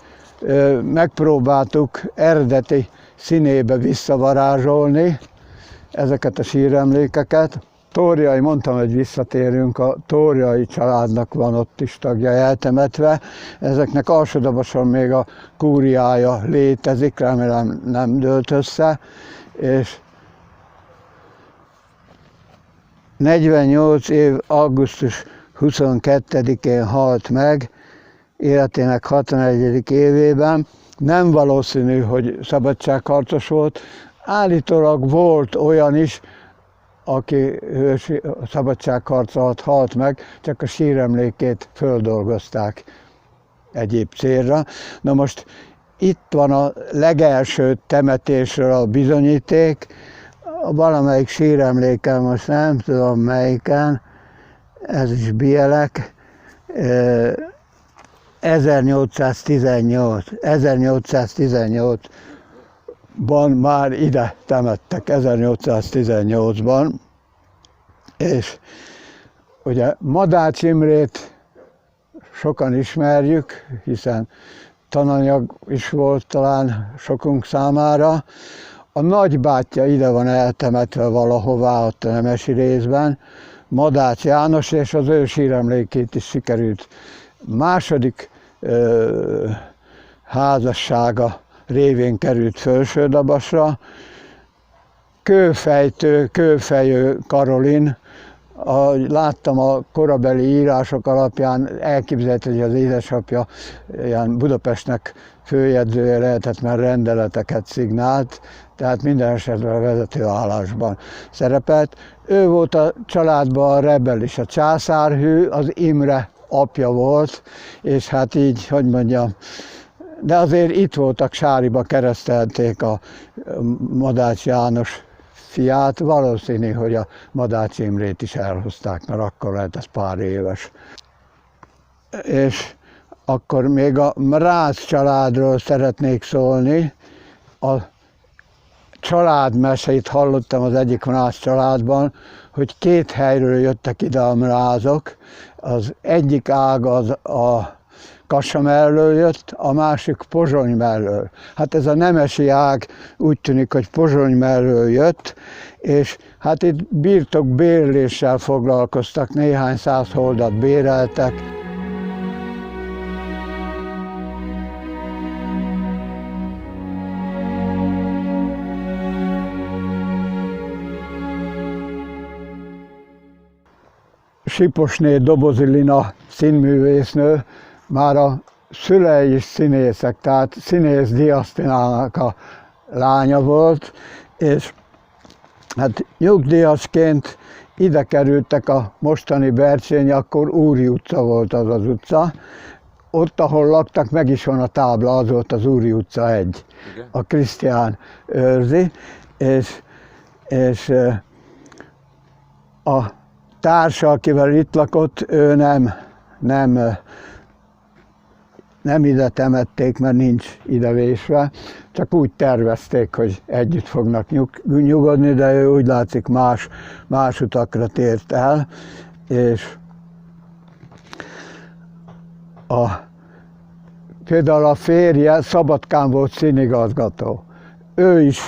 megpróbáltuk eredeti színébe visszavarázsolni, ezeket a síremlékeket. Tóriai, mondtam, hogy visszatérünk, a Tóriai családnak van ott is tagja eltemetve. Ezeknek Alsódabason még a kúriája létezik, remélem nem dőlt össze, és 48 év augusztus 22-én halt meg, életének 61. évében. Nem valószínű, hogy szabadságharcos volt. Állítólag volt olyan is, aki szabadságharc alatt halt meg, csak a síremlékét földolgozták egyéb célra. Na most itt van a legelső temetésről a bizonyíték, valamelyik síremléken, most nem tudom melyiken, ez is Bielek, 1818-ban már ide temettek, 1818-ban, és ugye Madács Imrét sokan ismerjük, hiszen tananyag is volt talán sokunk számára. A nagybátyja ide van eltemetve valahová ott a nemesi részben, Madács János, és az ő síremlékét is sikerült második házassága révén került Fölsődabasra. Kőfejő Karolin, ahogy láttam a korabeli írások alapján, elképzelhető, hogy az édesapja ilyen Budapestnek főjegyzője lehetett, mert rendeleteket szignált, tehát minden esetben a vezetőállásban szerepelt. Ő volt a családban a rebelis, a császárhű, az Imre apja volt, és hát így, hogy mondjam, de azért itt voltak, Sáriba keresztelték a Madács János fiát, valószínű, hogy a Madács Imrét is elhozták, mert akkor lehet ez pár éves. És akkor még a Mráz családról szeretnék szólni. A családmeseit hallottam az egyik Mráz családban, hogy két helyről jöttek ide a Mrázok. Az egyik ág az a Kassa mellől jött, a másik Pozsony mellől. Hát ez a nemesi ág úgy tűnik, hogy Pozsony mellől jött, és hát itt birtokbérléssel foglalkoztak, néhány száz holdat béreltek. Siposné Dobozi Lina színművésznő, már a szülei is színészek, tehát színész diasztinának a lánya volt, és hát nyugdíjasként ide kerültek a mostani Bercsényi, akkor Úri utca volt az az utca. Ott, ahol laktak, meg is van a tábla, az volt az Úri utca 1. Igen. A Krisztián őrzi, és a társa, akivel itt lakott, ő nem ide temették, mert nincs ide vésve, csak úgy tervezték, hogy együtt fognak nyugodni, de ő úgy látszik más utakra tért el, és például a férje Szabadkán volt színigazgató. Ő is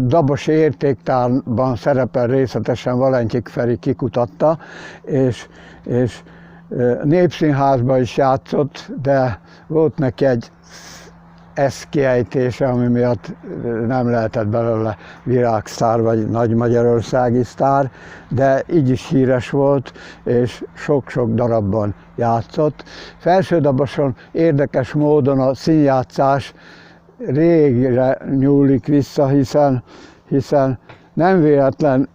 Dabosi értéktárban szerepel részletesen, Valentyik Feri kikutatta, és Népszínházban is játszott, de volt neki egy eszkiejtése, ami miatt nem lehetett belőle világsztár vagy nagy magyarországi sztár, de így is híres volt, és sok-sok darabban játszott. Felsődabason érdekes módon a színjátszás régre nyúlik vissza, hiszen nem véletlen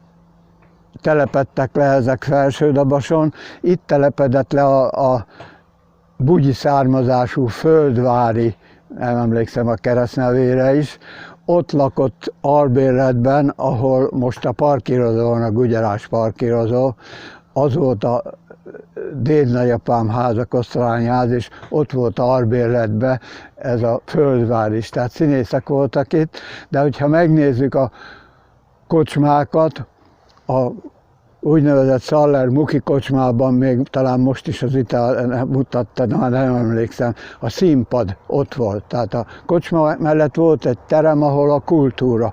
telepedtek le ezek Felsődabason. Itt telepedett le a bugyi származású Földvári, nem emlékszem a keresztnevére is, ott lakott albérletben, ahol most a parkírozó van, a Gugyarás parkírozó, az volt a dédnagyapám háza, Kosztolányi-ház, és ott volt albérletben ez a Földvár is, tehát színészek voltak itt, de hogyha megnézzük a kocsmákat, a úgynevezett Szaller Muki kocsmában, még talán most is az ital mutatta, már nem emlékszem, a színpad ott volt. Tehát a kocsma mellett volt egy terem, ahol a kultúra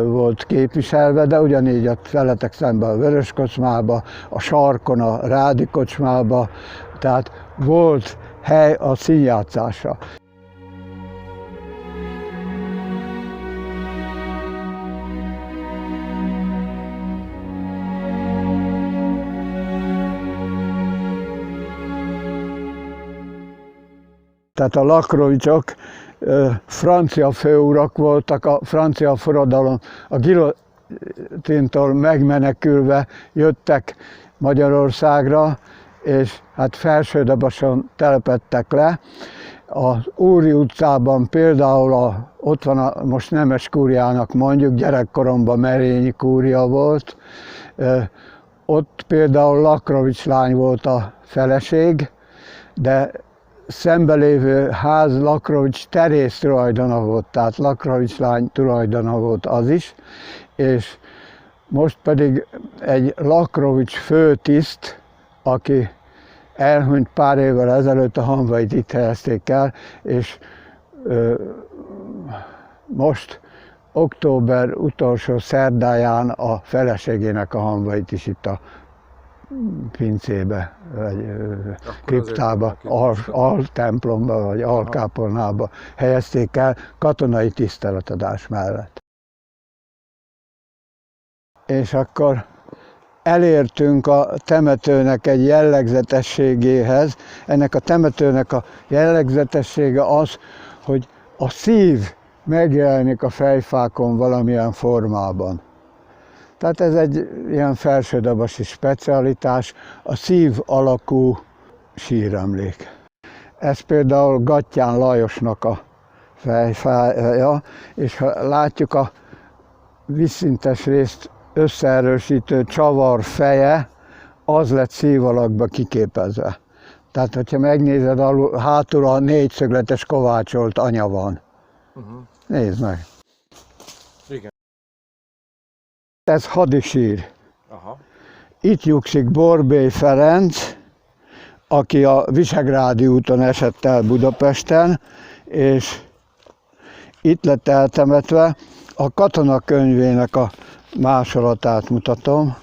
volt képviselve, de ugyanígy ott veletek szemben a Vörös kocsmába, a sarkon a Rádi kocsmába, tehát volt hely a színjátszásra. Tehát a Lakrovicsok francia főurak voltak, a francia forradalom, a Tintól megmenekülve jöttek Magyarországra, és hát Felsődabason telepedtek le. Az Úri utcában például ott van most Nemes kúriának mondjuk, gyerekkoromban Merényi kúria volt. Ott például Lakrovics lány volt a feleség, de szembelévő ház Lakrovics Teréz tulajdona volt, tehát Lakrovics lány tulajdona volt az is, és most pedig egy Lakrovics főtiszt, aki elhunyt pár évvel ezelőtt, a hamvait itt helyezték el, és most október utolsó szerdáján a feleségének a hamvait is itt a pincébe, vagy kriptába, altemplomba, vagy alkápolnába helyezték el katonai tiszteletadás mellett. És akkor elértünk a temetőnek egy jellegzetességéhez. Ennek a temetőnek a jellegzetessége az, hogy a szív megjelenik a fejfákon valamilyen formában. Tehát ez egy ilyen felsődabasi specialitás, a szív alakú síremlék. Ez például Gattyán Lajosnak a fejfája, és ha látjuk a vízszintes részt összeerősítő csavar feje, az lett szív alakba kiképezve. Tehát, hogyha megnézed, hátul a négyszögletes kovácsolt anya van. Nézd meg! Igen. Ez hadisír. Aha. Itt nyugszik Borbély Ferenc, aki a Visegrádi úton esett el Budapesten, és itt lett eltemetve. A katonakönyvének a másolatát mutatom.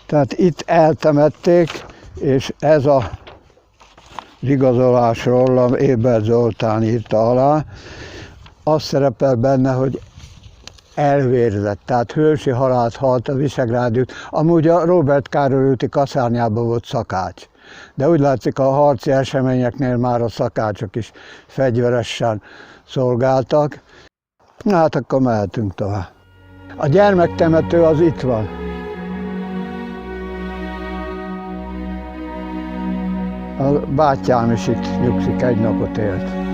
Tehát itt eltemették, és ez a igazolásról Ébert Zoltán írta alá. Az szerepel benne, hogy elvérzett, tehát hősi halált halt a Visegrádi út. Amúgy a Róbert Károly úti kaszárnyában volt szakács. De úgy látszik, a harci eseményeknél már a szakácsok is fegyveresen szolgáltak. Na hát akkor mehetünk tovább. A gyermektemető az itt van. A bátyám is itt nyugszik, egy napot élt.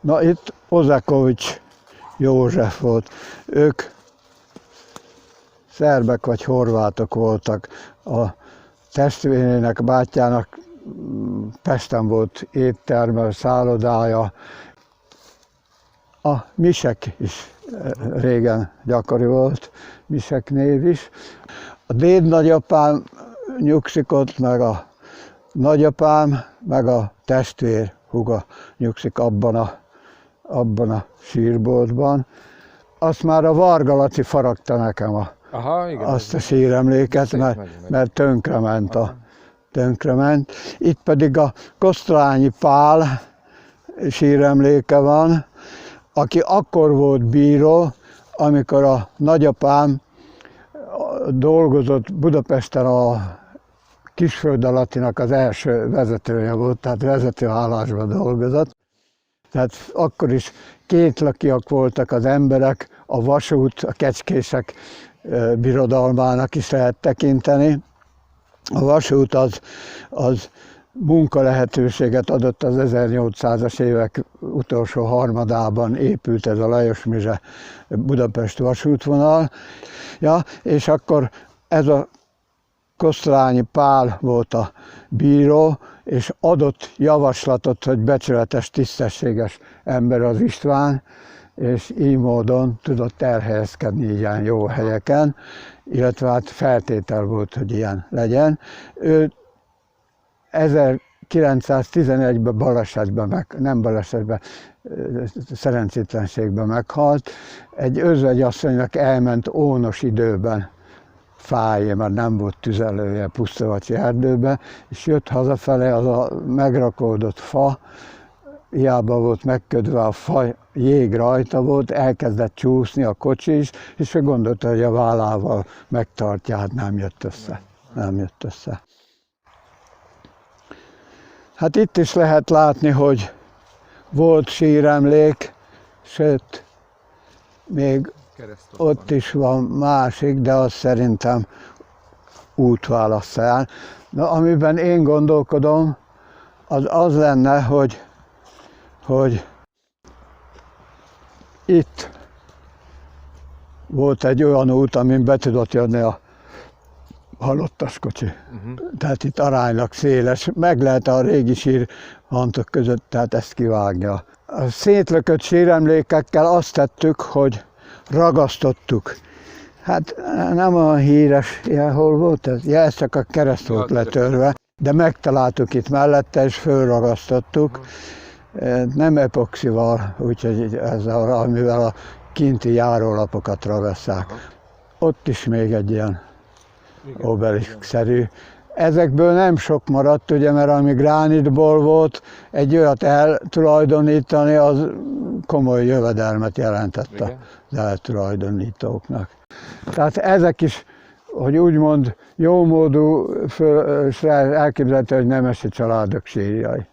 Na itt Ozekovics József volt. Ők szerbek vagy horvátok voltak. A testvérének, bátyjának Pesten volt étterme, szállodája. A Misek is régen gyakori volt, Misek név is. A dédnagyapám nyugszik ott, meg a nagyapám, meg a testvér húga nyugszik abban a sírboltban. Azt már a Varga Laci faragta nekem azt a síremléket, mert tönkrement. Itt pedig a Kosztolányi Pál síremléke van, aki akkor volt bíró, amikor a nagyapám dolgozott Budapesten, a Kisföld alattinak az első vezetője volt, tehát vezetőállásban dolgozott. Tehát akkor is kétlakiak voltak az emberek, a vasút, a kecskések birodalmának is lehet tekinteni. A vasút az munkalehetőséget adott, az 1800-as évek utolsó harmadában épült ez a Lajos-Mizse Budapest vasútvonal. Ja, és akkor ez a Kosztolányi Pál volt a bíró, és adott javaslatot, hogy becsületes, tisztességes ember az István, és így módon tudott elhelyezkedni ilyen jó helyeken, illetve hát feltétel volt, hogy ilyen legyen. Ő 1911-ben szerencsétlenségben meghalt. Egy özvegyasszonynak elment ónos időben fáj, mert nem volt tüzelője Pusztavacsi erdőben, és jött hazafele az a megrakódott fa, hiába volt megködve a fa, jég rajta volt, elkezdett csúszni a kocsi is, és ő gondolta, hogy a vállával megtartja, hát nem jött össze. Nem jött össze. Hát itt is lehet látni, hogy volt síremlék, sőt, még ott is van másik, de az szerintem útválasszal. Na, amiben én gondolkodom, az lenne, hogy itt volt egy olyan út, amin be tudott jönni a halottas kocsi. Tehát itt aránylag széles, meg lehet a régi sírhantok között, tehát ezt kivágja. A szétlökött síremlékekkel azt tettük, hogy ragasztottuk. Hát nem olyan híres, hol volt ez? Ja, ez csak a kereszt volt letörve, de megtaláltuk itt mellette, és fölragasztottuk. Nem epoxival, úgyhogy ezzel, amivel a kinti járólapokat ragasszák. Ott is még egy ilyen obelisk-szerű. Ezekből nem sok maradt, ugye, mert ami gránitból volt, egy olyat eltulajdonítani, az komoly jövedelmet jelentett az eltulajdonítóknak. Tehát ezek is, hogy úgymond jómódú, elképzelhető, hogy nemesi családok sírjai.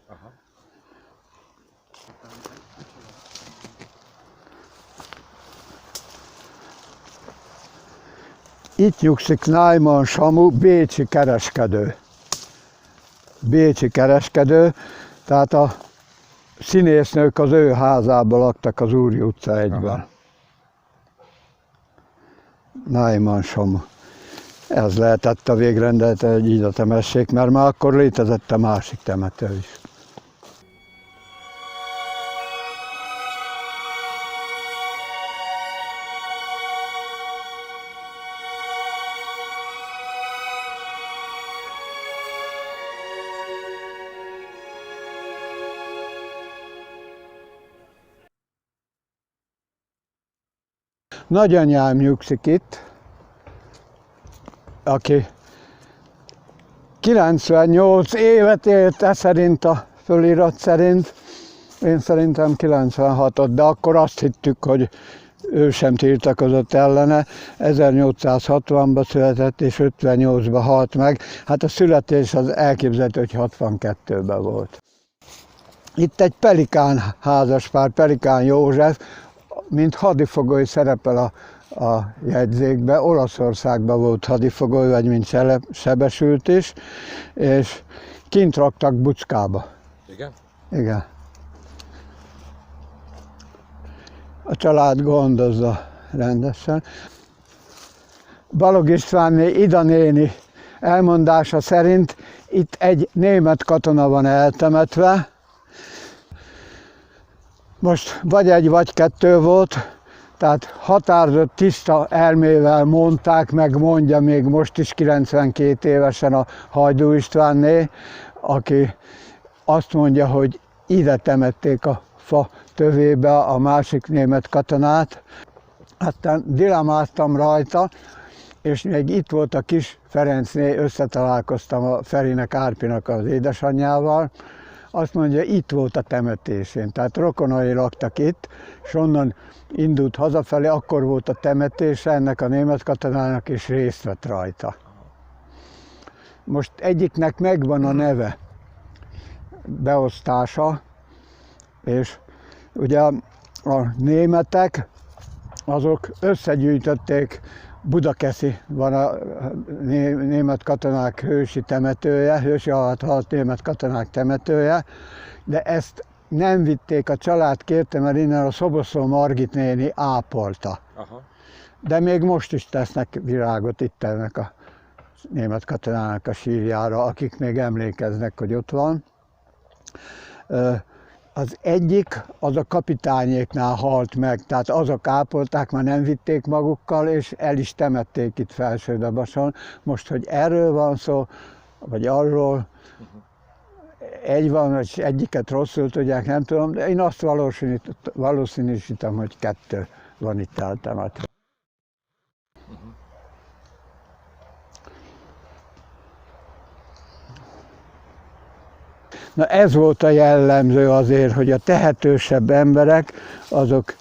Itt nyugszik Nájman Samu, bécsi kereskedő. Bécsi kereskedő, tehát a színésznők az ő házában laktak az Úri utca 1-ben. Nájman Samu. Ez lehetett a végrendelet, hogy így a temessék, mert már akkor létezett a másik temető is. Nagyanyám nyugszik itt, aki 98 évet élt, szerint a fölirat szerint, én szerintem 96-ot, de akkor azt hittük, hogy ő sem tiltakozott ellene. 1860-ban született és 58-ban halt meg. Hát a születés az elképzelhető, hogy 62-ben volt. Itt egy Pelikán házaspár, Pelikán József, mint hadifogoly szerepel a jegyzékben. Olaszországban volt hadifogoly, vagy mint sebesült is, és kint raktak buckába. Igen? Igen. A család gondozza rendesen. Balogh Istvánné, Ida néni elmondása szerint itt egy német katona van eltemetve. Most vagy egy, vagy kettő volt, tehát határozott, tiszta elmével mondták, meg mondja még most is 92 évesen a Hajdú Istvánné, aki azt mondja, hogy ide temették a fa tövébe a másik német katonát. Aztán dilemáztam rajta, és még itt volt a kis Ferencné, összetalálkoztam a Ferinek, Árpinak az édesanyjával. Azt mondja, itt volt a temetésén, tehát rokonai laktak itt, és onnan indult hazafelé, akkor volt a temetése ennek a német katonának, és részt vett rajta. Most egyiknek megvan a neve, beosztása, és ugye a németek, azok összegyűjtötték, Budakeszi van a német katonák hősi temetője, hősi halt német katonák temetője, de ezt nem vitték, a család kérte, mert innen a Szoboszló Margit néni ápolta. Aha. De még most is tesznek virágot itt ennek a német katonának a sírjára, akik még emlékeznek, hogy ott van. Az egyik, az a kapitányéknál halt meg, tehát azok ápolták, már nem vitték magukkal, és el is temették itt Felsődabason. Most, hogy erről van szó, vagy arról, egy van, hogy egyiket rosszul tudják, nem tudom, de én azt valószínűsítem, hogy kettő van itt eltemetve. Na ez volt a jellemző azért, hogy a tehetősebb emberek, azok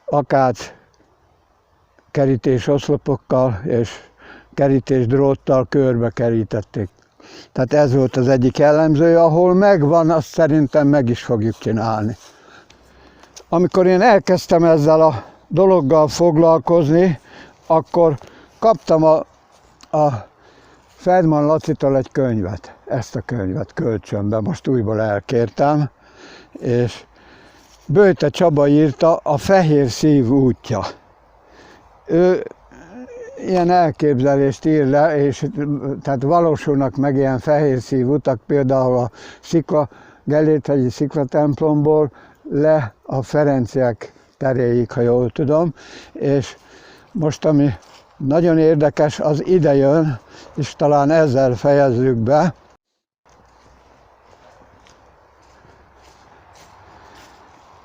akác kerítés oszlopokkal és kerítés dróttal körbe kerítették. Tehát ez volt az egyik jellemző, ahol megvan, azt szerintem meg is fogjuk csinálni. Amikor én elkezdtem ezzel a dologgal foglalkozni, akkor kaptam a Feldman Lacitól egy könyvet, ezt a könyvet kölcsönbe, most újból elkértem, és Böjte Csaba írta, a Fehér Szív útja. Ő ilyen elképzelést ír le, és tehát valósulnak meg ilyen fehér szív utak, például a Gellérthegyi sziklatemplomból le a Ferenciek teréig, ha jól tudom, és most ami nagyon érdekes, az ide jön, és talán ezzel fejezzük be.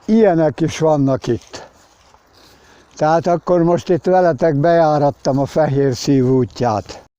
Ilyenek is vannak itt. Tehát akkor most itt veletek bejárattam a Fehér Szív útját.